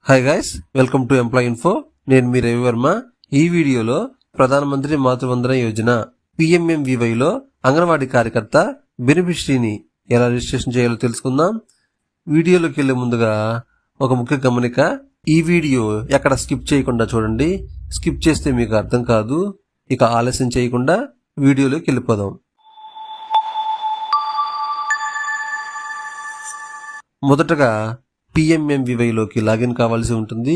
Hi guys, welcome to employee info. నేను మీ రవివర్మ. ఈ వీడియోలో ప్రధానమంత్రి మాతృవందన యోజన PMMVYలో అంగన్వాడీ కార్యకర్త బెనిఫిషరీని ఎలా రిజిస్ట్రేషన్ చేయాలో తెలుసుకుందాం. వీడియోలోకి వెళ్లే ముందుగా ఒక ముఖ్య గమనిక, ఈ వీడియో ఎక్కడ స్కిప్ చేయకుండా చూడండి. స్కిప్ చేస్తే మీకు అర్థం కాదు. ఇక ఆలస్యం చేయకుండా వీడియోలోకి వెళ్ళిపోదాం. మొదటగా PMMVYలోకి లాగిన్ కావాల్సి ఉంటుంది.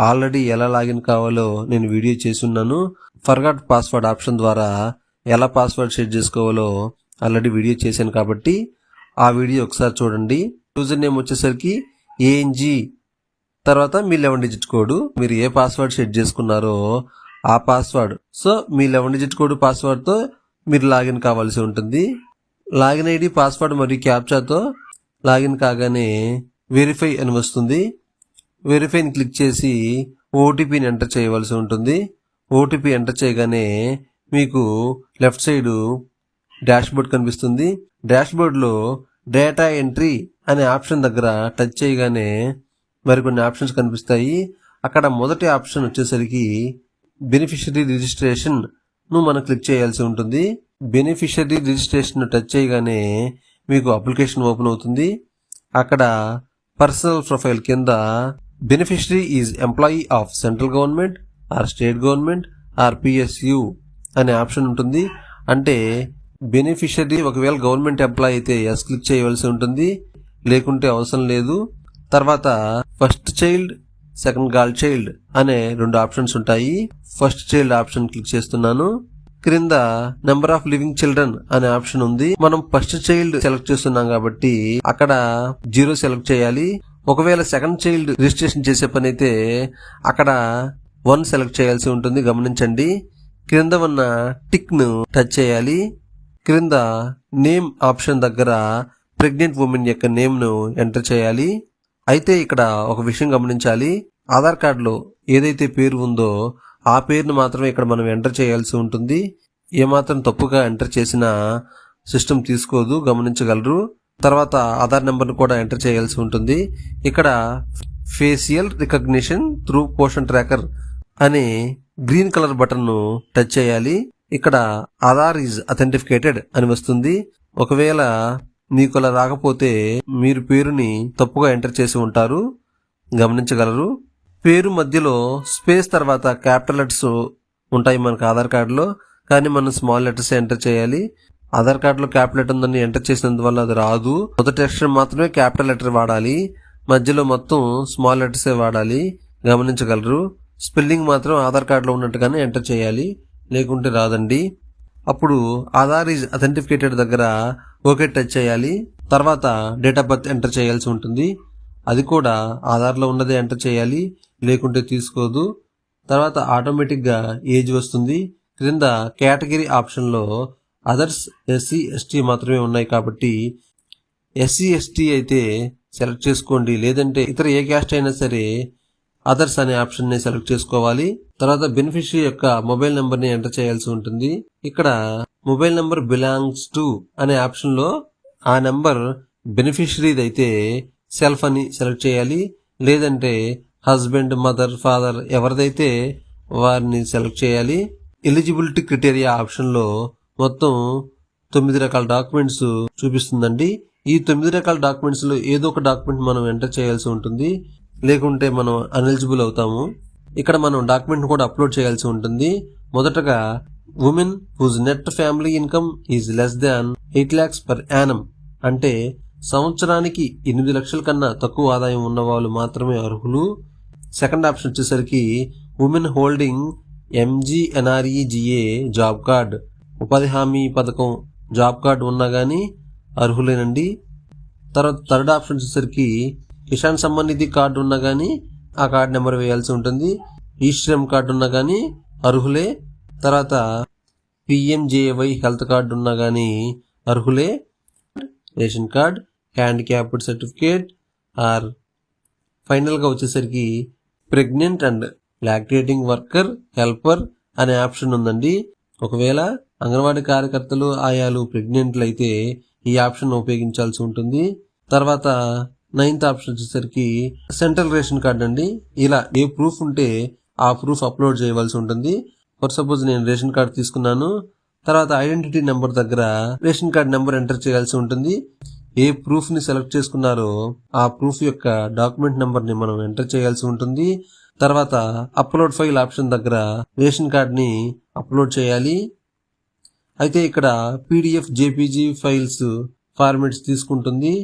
ఆల్రెడీ ఎలా లాగిన్ కావాలో నేను వీడియో చేసున్నాను. ఫర్గాట్ పాస్వర్డ్ ఆప్షన్ ద్వారా ఎలా పాస్వర్డ్ సెట్ చేసుకోవాలో ఆల్రెడీ వీడియో చేశాను కాబట్టి ఆ వీడియో ఒకసారి చూడండి. యూజర్ నేమ్ వచ్చేసరికి ANG, తర్వాత మీ 11 డిజిట్ కోడ్. మీరు ఏ పాస్వర్డ్ సెట్ చేసుకున్నారో ఆ పాస్వర్డ్, సో మీ 11 డిజిట్ కోడ్ పాస్వర్డ్తో మీరు లాగిన్ కావాల్సి ఉంటుంది. లాగిన్ ID, పాస్వర్డ్ మరియు క్యాప్చాతో లాగిన్ కాగానే వెరిఫై అని వస్తుంది. వెరిఫైని క్లిక్ చేసి OTPని ఎంటర్ చేయవలసి ఉంటుంది. OTP ఎంటర్ చేయగానే మీకు లెఫ్ట్ సైడ్ డాష్బోర్డ్ కనిపిస్తుంది. డాష్బోర్డ్లో డేటా ఎంట్రీ అనే ఆప్షన్ దగ్గర టచ్ చేయగానే మరికొన్ని ఆప్షన్స్ కనిపిస్తాయి. అక్కడ మొదటి ఆప్షన్ వచ్చేసరికి బెనిఫిషరీ రిజిస్ట్రేషన్ ను మనం క్లిక్ చేయాల్సి ఉంటుంది. బెనిఫిషరీ రిజిస్ట్రేషన్ టచ్ చేయగానే మీకు అప్లికేషన్ ఓపెన్ అవుతుంది. అక్కడ పర్సనల్ ప్రొఫైల్ కింద beneficiary is employee of central government or state government are PSU అనే ఆప్షన్ ఉంటుంది. అంటే బెనిఫిషరీ ఒకవేళ గవర్నమెంట్ ఎంప్లాయీ అయితే ఎస్ క్లిక్ చేయవలసి ఉంటుంది, లేకుంటే అవసరం లేదు. తర్వాత first child, second girl child అనే 2 ఆప్షన్స్ ఉంటాయి. ఫస్ట్ చైల్డ్ ఆప్షన్ క్లిక్ చేస్తున్నాను. క్రింద నెంబర్ ఆఫ్ లివింగ్ చిల్డ్రన్ అనే ఆప్షన్ ఉంది. మనం ఫస్ట్ చైల్డ్ సెలెక్ట్ చేస్తున్నాం కాబట్టి అక్కడ 0 సెలెక్ట్ చేయాలి. ఒకవేళ సెకండ్ చైల్డ్ రిజిస్ట్రేషన్ చేసే పని అయితే అక్కడ 1 సెలెక్ట్ చేయాల్సి ఉంటుంది. గమనించండి. క్రింద ఉన్న టిక్ ను టచ్ చేయాలి. క్రింద నేమ్ ఆప్షన్ దగ్గర ప్రెగ్నెంట్ ఉమెన్ యొక్క నేమ్ ను ఎంటర్ చేయాలి. అయితే ఇక్కడ ఒక విషయం గమనించాలి. ఆధార్ కార్డులో ఏదైతే పేరు ఉందో ఆ పేరును మాత్రమే ఇక్కడ మనం ఎంటర్ చేయాల్సి ఉంటుంది. ఏమాత్రం తప్పుగా ఎంటర్ చేసినా సిస్టమ్ తీసుకోదు, గమనించగలరు. తర్వాత ఆధార్ నెంబర్ను కూడా ఎంటర్ చేయాల్సి ఉంటుంది. ఇక్కడ facial recognition through Poshan tracker అనే గ్రీన్ కలర్ బటన్ ను టచ్ చేయాలి. ఇక్కడ ఆధార్ ఈజ్ అథెంటిఫికేటెడ్ అని వస్తుంది. ఒకవేళ మీకు అలా రాకపోతే మీరు పేరుని తప్పుగా ఎంటర్ చేసి ఉంటారు, గమనించగలరు. పేరు మధ్యలో స్పేస్ తర్వాత క్యాపిటల్ లెటర్స్ ఉంటాయి మనకు ఆధార్ కార్డులో, కానీ మనం స్మాల్ లెటర్స్ ఎంటర్ చేయాలి. ఆధార్ కార్డులో క్యాపిటల్ లెటర్ ఉందని ఎంటర్ చేసినందువల్ల అది రాదు. మొదటి అక్షరం మాత్రమే క్యాపిటల్ లెటర్ వాడాలి, మధ్యలో మొత్తం స్మాల్ లెటర్సే వాడాలి, గమనించగలరు. స్పెల్లింగ్ మాత్రం ఆధార్ కార్డులో ఉన్నట్టుగానే ఎంటర్ చేయాలి, లేకుంటే రాదండి. అప్పుడు ఆధార్ ఈజ్ అథెంటిఫికేటెడ్ దగ్గర ఓకే టచ్ చేయాలి. తర్వాత డేట్ ఆఫ్ బర్త్ ఎంటర్ చేయాల్సి ఉంటుంది. అది కూడా ఆధార్లో ఉన్నదే ఎంటర్ చేయాలి, లేకుంటే తీసుకోదు. తర్వాత ఆటోమేటిక్గా ఏజ్ వస్తుంది. క్రింద కేటగిరీ ఆప్షన్లో అదర్స్, SC, ST మాత్రమే ఉన్నాయి కాబట్టి SC, ST అయితే సెలెక్ట్ చేసుకోండి, లేదంటే ఇతర ఏ క్యాస్ట్ అయినా సరే అదర్స్ అనే ఆప్షన్ని సెలెక్ట్ చేసుకోవాలి. తర్వాత బెనిఫిషరీ యొక్క మొబైల్ నెంబర్ని ఎంటర్ చేయాల్సి ఉంటుంది. ఇక్కడ మొబైల్ నెంబర్ బిలాంగ్స్ టు అనే ఆప్షన్లో ఆ నెంబర్ బెనిఫిషరీది అయితే సెల్ఫ్ అని సెలెక్ట్ చేయాలి, లేదంటే హస్బెండ్, మదర్, ఫాదర్ ఎవరిదైతే వారిని సెలెక్ట్ చేయాలి. ఎలిజిబిలిటీ క్రైటీరియా ఆప్షన్లో మొత్తం 9 రకాల డాక్యుమెంట్స్ చూపిస్తుందండి. ఈ 9 రకాల డాక్యుమెంట్స్లో ఏదో ఒక డాక్యుమెంట్ మనం ఎంటర్ చేయాల్సి ఉంటుంది, లేకుంటే మనం అన్ఎలిజిబుల్ అవుతాము. ఇక్కడ మనం డాక్యుమెంట్ కూడా అప్లోడ్ చేయాల్సి ఉంటుంది. మొదటగా women whose net family income is less than 8 lakhs per annum, అంటే సంవత్సరానికి 8 లక్షల కన్నా తక్కువ ఆదాయం ఉన్న వాళ్ళు మాత్రమే అర్హులు. సెకండ్ ఆప్షన్ వచ్చేసరికి women holding MGNREGA job card, ఉపాధి హామీ పథకం జాబ్ కార్డు ఉన్నా కానీ అర్హులేనండి. తర్వాత థర్డ్ ఆప్షన్ వచ్చేసరికి కిసాన్ సమ్మాన్ నిధి కార్డు ఉన్నా కానీ ఆ కార్డు నెంబర్ వేయాల్సి ఉంటుంది. ఈ శ్రమ్ కార్డు ఉన్నా కానీ అర్హులే. తర్వాత PMJY హెల్త్ కార్డు ఉన్నా కానీ అర్హులే. Ration card, handicapped certificate or ఫైనల్గా వచ్చేసరికి pregnant and lactating worker helper అనే ఆప్షన్ ఉందండి. ఒకవేళ అంగన్వాడీ కార్యకర్తలు, ఆయాలు ప్రెగ్నెంట్లు అయితే ఈ ఆప్షన్ ఉపయోగించాల్సి ఉంటుంది. తర్వాత 9th ఆప్షన్ వచ్చేసరికి సెంట్రల్ రేషన్ కార్డ్ అండి. ఇలా ఏ ప్రూఫ్ ఉంటే ఆ ప్రూఫ్ అప్లోడ్ చేయవలసి ఉంటుంది. ఫర్ సపోజ్ నేను రేషన్ కార్డ్ తీసుకున్నాను. తర్వాత ఐడెంటిటీ నెంబర్ దగ్గర రేషన్ కార్డ్ నెంబర్ ఎంటర్ చేయాల్సి ఉంటుంది. ఏ ప్రూఫ్ ని సెలెక్ట్ చేసుకున్నారో ఆ ప్రూఫ్ యొక్క డాక్యుమెంట్ నెంబర్ ని మనం ఎంటర్ చేయాల్సి ఉంటుంది. తర్వాత అప్లోడ్ ఫైల్ ఆప్షన్ దగ్గర రేషన్ కార్డ్ ని అప్లోడ్ చేయాలి. అయితే ఇక్కడ పీడిఎఫ్ జేపీజీ ఫైల్స్ ఫార్మాట్స్ తీసుకుంటుంది.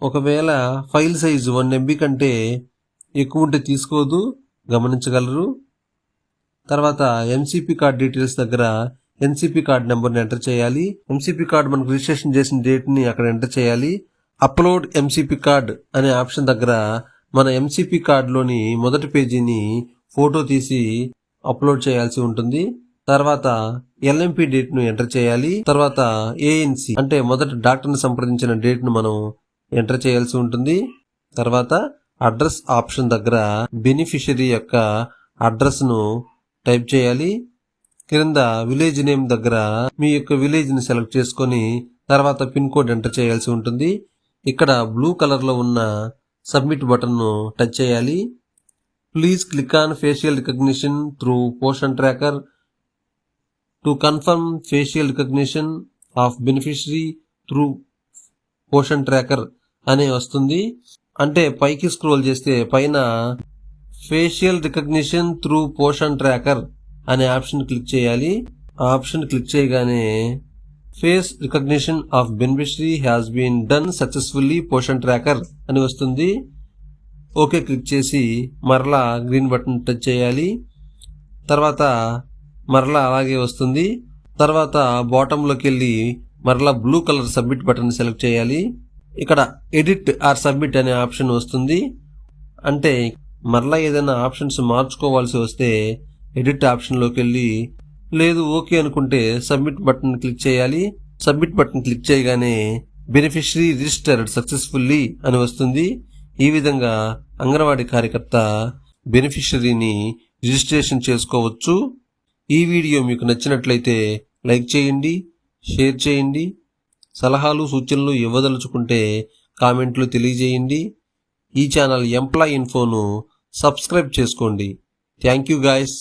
ఒకవేళ ఫైల్ సైజు 1 MB కంటే ఎక్కువ ఉంటే తీసుకోదు, గమనించగలరు. తర్వాత ఎంసీపీ కార్డ్ డీటెయిల్స్ దగ్గర ఎన్సీపీ కార్డ్ నెంబర్ని ఎంటర్ చేయాలి. ఎంసీపీ కార్డ్ మనకు రిజిస్ట్రేషన్ చేసిన డేట్ని అక్కడ ఎంటర్ చేయాలి. అప్లోడ్ ఎంసీపీ కార్డ్ అనే ఆప్షన్ దగ్గర మన ఎంసీపీ కార్డులోని మొదటి పేజీని ఫోటో తీసి అప్లోడ్ చేయాల్సి ఉంటుంది. తర్వాత ఎల్ఎంపీ డేట్ ను ఎంటర్ చేయాలి. తర్వాత ఏఎన్సి అంటే మొదట డాక్టర్ని సంప్రదించిన డేట్ ను మనం ఎంటర్ చేయాల్సి ఉంటుంది. తర్వాత అడ్రస్ ఆప్షన్ దగ్గర బెనిఫిషరీ యొక్క అడ్రస్ ను టైప్ చేయాలి. క్రింద విలేజ్ నేమ్ దగ్గర మీ యొక్క విలేజ్ ని సెలెక్ట్ చేసుకొని తర్వాత పిన్ కోడ్ ఎంటర్ చేయాల్సి ఉంటుంది. ఇక్కడ బ్లూ కలర్ లో ఉన్న సబ్మిట్ బటన్ ను టచ్ చేయాలి. Please click on facial recognition through Poshan tracker to confirm facial recognition of beneficiary through Poshan tracker అనే వస్తుంది. అంటే పైకి స్క్రోల్ చేస్తే పైన facial recognition through Poshan tracker అనే ఆప్షన్ క్లిక్ చేయాలి. ఆ ఆప్షన్ క్లిక్ చేయగానే face recognition of beneficiary has been done successfully Poshan tracker అని వస్తుంది. ఓకే క్లిక్ చేసి మరలా గ్రీన్ బటన్ టచ్ చేయాలి. తర్వాత మరలా అలాగే వస్తుంది. తర్వాత బాటంలోకి వెళ్ళి మరలా blue colour submit button select చేయాలి. ఇక్కడ ఎడిట్ ఆర్ సబ్మిట్ అనే ఆప్షన్ వస్తుంది. అంటే మరలా ఏదైనా ఆప్షన్స్ మార్చుకోవాల్సి వస్తే ఎడిట్ ఆప్షన్లోకి వెళ్ళి లేదు ఓకే అనుకుంటే సబ్మిట్ బటన్ క్లిక్ చేయాలి. సబ్మిట్ బటన్ క్లిక్ చేయగానే బెనిఫిషరీ రిజిస్టర్డ్ సక్సెస్ఫుల్లీ అని వస్తుంది. ఈ విధంగా అంగన్వాడీ కార్యకర్త బెనిఫిషరీని రిజిస్ట్రేషన్ చేసుకోవచ్చు. ఈ వీడియో మీకు నచ్చినట్లయితే లైక్ చేయండి, షేర్ చేయండి. సలహాలు సూచనలు ఇవ్వదలుచుకుంటే కామెంట్లు తెలియజేయండి. ఈ ఛానల్ ఎంప్లాయ్ ఇన్ఫోను సబ్స్క్రైబ్ చేసుకోండి. Thank you guys.